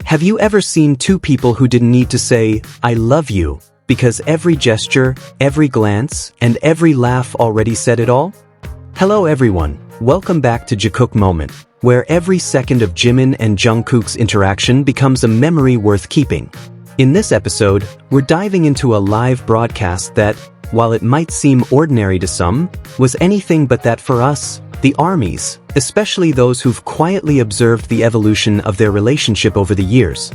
Have you ever seen two people who didn't need to say, "I love you," because every gesture, every glance, and every laugh already said it all? Hello everyone, welcome back to Jikook Moment, where every second of Jimin and Jungkook's interaction becomes a memory worth keeping. In this episode, we're diving into a live broadcast that, while it might seem ordinary to some, was anything but that for us, the ARMYs, especially those who've quietly observed the evolution of their relationship over the years.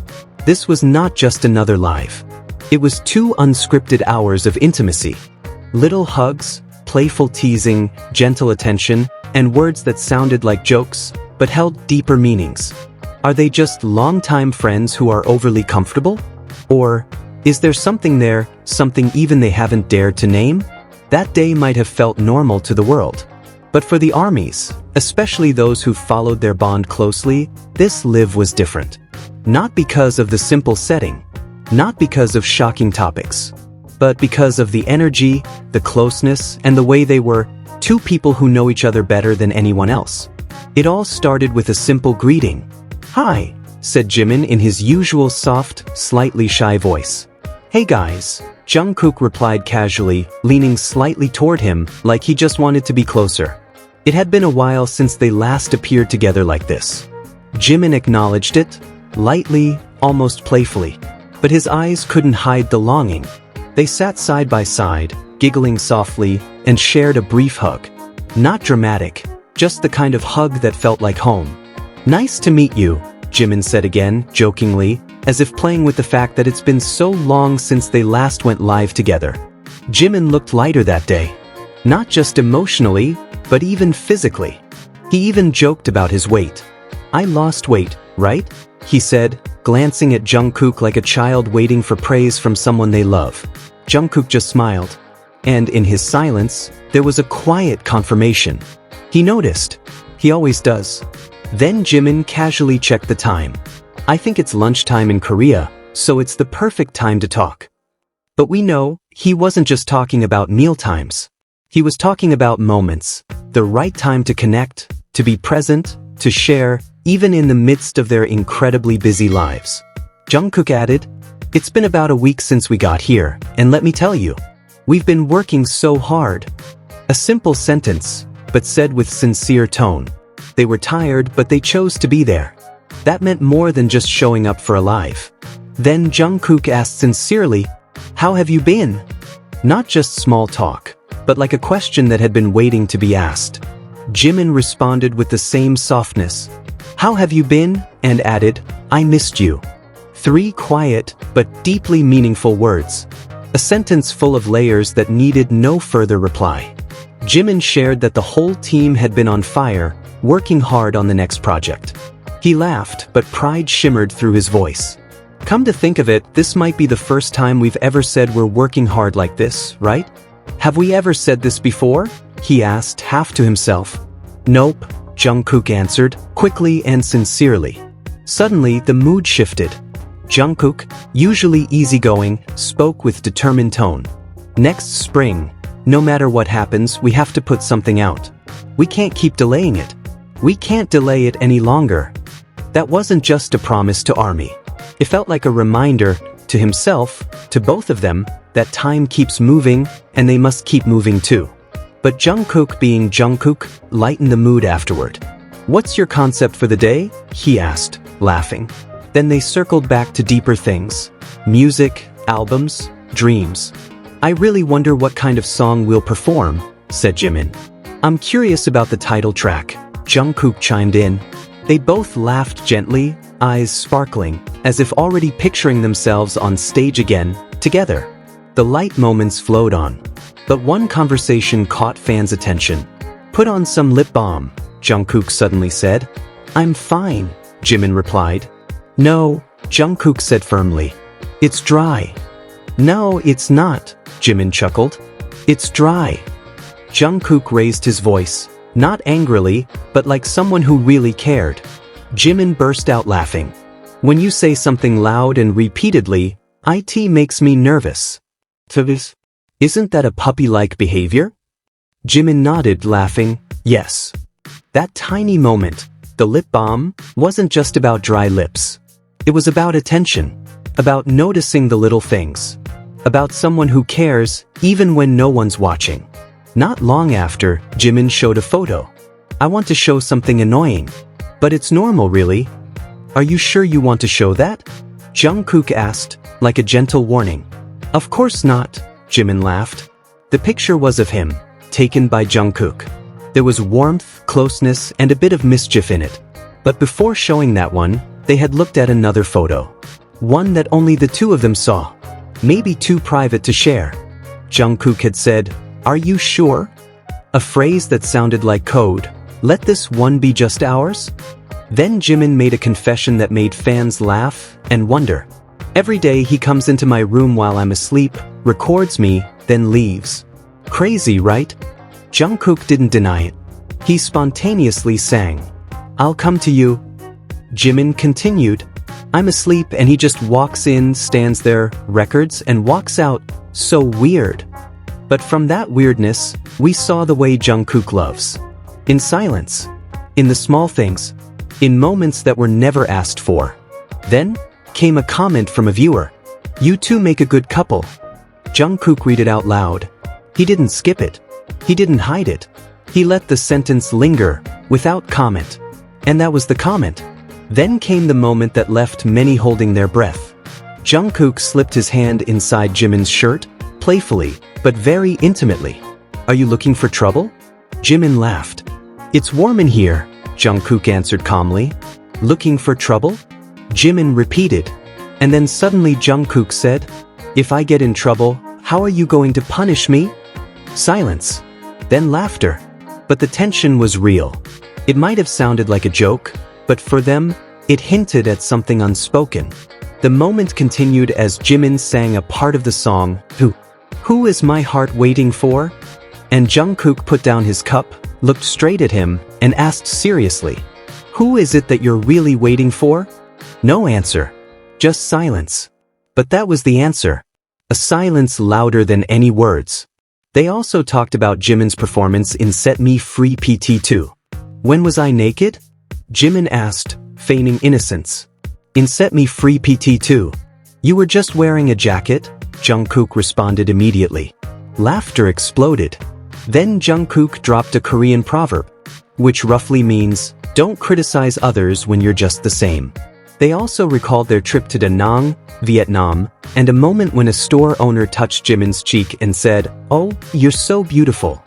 This was not just another live. It was 2 unscripted hours of intimacy. Little hugs, playful teasing, gentle attention, and words that sounded like jokes, but held deeper meanings. Are they just longtime friends who are overly comfortable? Or is there something there, something even they haven't dared to name? That day might have felt normal to the world. But for the ARMYs, especially those who followed their bond closely, this live was different. Not because of the simple setting, not because of shocking topics, but because of the energy, the closeness, and the way they were, 2 people who know each other better than anyone else. It all started with a simple greeting. "Hi," said Jimin in his usual soft, slightly shy voice. "Hey guys," Jungkook replied casually, leaning slightly toward him, like he just wanted to be closer. It had been a while since they last appeared together like this. Jimin acknowledged it, lightly, almost playfully. But his eyes couldn't hide the longing. They sat side by side, giggling softly, and shared a brief hug. Not dramatic, just the kind of hug that felt like home. "Nice to meet you," Jimin said again, jokingly, as if playing with the fact that it's been so long since they last went live together. Jimin looked lighter that day. Not just emotionally, but even physically. He even joked about his weight. "I lost weight, right?" he said, glancing at Jungkook like a child waiting for praise from someone they love. Jungkook just smiled. And in his silence, there was a quiet confirmation. He noticed. He always does. Then Jimin casually checked the time. "I think it's lunchtime in Korea, so it's the perfect time to talk." But we know, he wasn't just talking about meal times. He was talking about moments, the right time to connect, to be present, to share, even in the midst of their incredibly busy lives. Jungkook added, "It's been about a week since we got here, and let me tell you, we've been working so hard." A simple sentence, but said with sincere tone. They were tired, but they chose to be there. That meant more than just showing up for a live. Then Jungkook asked sincerely, "How have you been?" Not just small talk, but like a question that had been waiting to be asked. Jimin responded with the same softness. "How have you been?" and added, "I missed you." 3 quiet, but deeply meaningful words. A sentence full of layers that needed no further reply. Jimin shared that the whole team had been on fire, working hard on the next project. He laughed, but pride shimmered through his voice. "Come to think of it, this might be the first time we've ever said we're working hard like this, right? Have we ever said this before?" he asked, half to himself. "Nope," Jungkook answered, quickly and sincerely. Suddenly, the mood shifted. Jungkook, usually easygoing, spoke with determined tone. "Next spring, no matter what happens, we have to put something out. We can't keep delaying it. We can't delay it any longer." That wasn't just a promise to ARMY. It felt like a reminder, to himself, to both of them, that time keeps moving, and they must keep moving too. But Jungkook, being Jungkook, lightened the mood afterward. "What's your concept for the day?" he asked, laughing. Then they circled back to deeper things. Music, albums, dreams. "I really wonder what kind of song we'll perform," said Jimin. "I'm curious about the title track," Jungkook chimed in. They both laughed gently, eyes sparkling, as if already picturing themselves on stage again, together. The light moments flowed on. But one conversation caught fans' attention. "Put on some lip balm," Jungkook suddenly said. "I'm fine," Jimin replied. "No," Jungkook said firmly. "It's dry." "No, it's not," Jimin chuckled. "It's dry." Jungkook raised his voice, not angrily, but like someone who really cared. Jimin burst out laughing. "When you say something loud and repeatedly, it makes me nervous." "Isn't that a puppy-like behavior?" Jimin nodded, laughing, "Yes." That tiny moment, the lip balm, wasn't just about dry lips. It was about attention, about noticing the little things, about someone who cares even when no one's watching. Not long after, Jimin showed a photo. I want to show something annoying. But it's normal, really. Are you sure you want to show that? Jungkook asked, like a gentle warning. Of course not, Jimin laughed. The picture was of him, taken by Jungkook. There was warmth, closeness, and a bit of mischief in it. But before showing that one, they had looked at another photo. One that only the two of them saw. Maybe too private to share. Jungkook had said, "Are you sure?" A phrase that sounded like code. Let this one be just ours? Then Jimin made a confession that made fans laugh and wonder. Every day he comes into my room while I'm asleep, records me, then leaves. Crazy, right? Jungkook didn't deny it. He spontaneously sang, "I'll come to you." Jimin continued, "I'm asleep and he just walks in, stands there, records, and walks out. So weird." But from that weirdness, we saw the way Jungkook loves. In silence. In the small things. In moments that were never asked for. Then came a comment from a viewer. "You two make a good couple." Jungkook read it out loud. He didn't skip it. He didn't hide it. He let the sentence linger, without comment. And that was the comment. Then came the moment that left many holding their breath. Jungkook slipped his hand inside Jimin's shirt, playfully, but very intimately. "Are you looking for trouble?" Jimin laughed. "It's warm in here," Jungkook answered calmly. "Looking for trouble?" Jimin repeated. And then suddenly Jungkook said, "If I get in trouble, how are you going to punish me?" Silence. Then laughter. But the tension was real. It might have sounded like a joke, but for them, it hinted at something unspoken. The moment continued as Jimin sang a part of the song, Who is my heart waiting for? And Jungkook put down his cup, looked straight at him, and asked seriously, "Who is it that you're really waiting for?" No answer. Just silence. But that was the answer. A silence louder than any words. They also talked about Jimin's performance in Set Me Free PT2. "When was I naked?" Jimin asked, feigning innocence. "In Set Me Free PT2. You were just wearing a jacket?" Jungkook responded immediately. Laughter exploded. Then Jungkook dropped a Korean proverb, which roughly means, "Don't criticize others when you're just the same." They also recalled their trip to Da Nang, Vietnam, and a moment when a store owner touched Jimin's cheek and said, "Oh, you're so beautiful."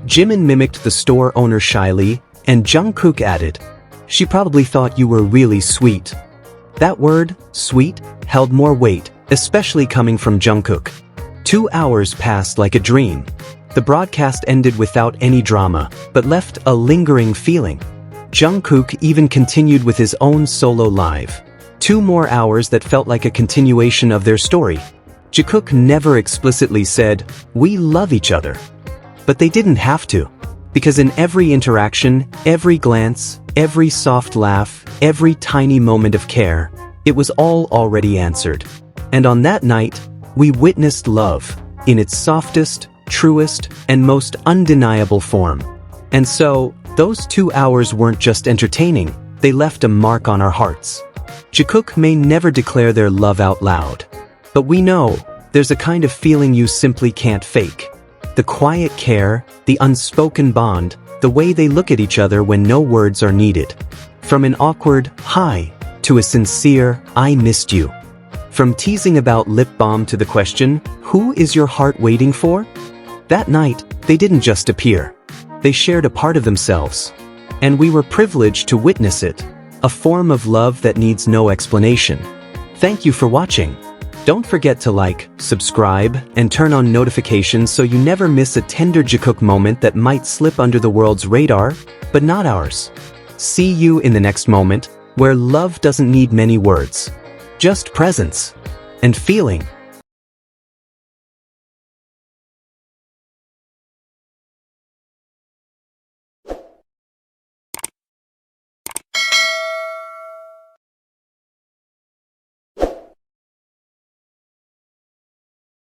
Jimin mimicked the store owner shyly, and Jungkook added, "She probably thought you were really sweet." That word, sweet, held more weight, especially coming from Jungkook. 2 hours passed like a dream. The broadcast ended without any drama, but left a lingering feeling. Jungkook even continued with his own solo live. 2 more hours that felt like a continuation of their story. Jikook never explicitly said, "We love each other." But they didn't have to. Because in every interaction, every glance, every soft laugh, every tiny moment of care, it was all already answered. And on that night, we witnessed love, in its softest, truest, and most undeniable form. And so, those 2 hours weren't just entertaining, they left a mark on our hearts. Jikook may never declare their love out loud. But we know, there's a kind of feeling you simply can't fake. The quiet care, the unspoken bond, the way they look at each other when no words are needed. From an awkward, "Hi," to a sincere, "I missed you." From teasing about lip balm to the question, "Who is your heart waiting for?" That night, they didn't just appear. They shared a part of themselves. And we were privileged to witness it, a form of love that needs no explanation. Thank you for watching. Don't forget to like, subscribe, and turn on notifications so you never miss a tender Jikook moment that might slip under the world's radar, but not ours. See you in the next moment, where love doesn't need many words. Just presence. And feeling.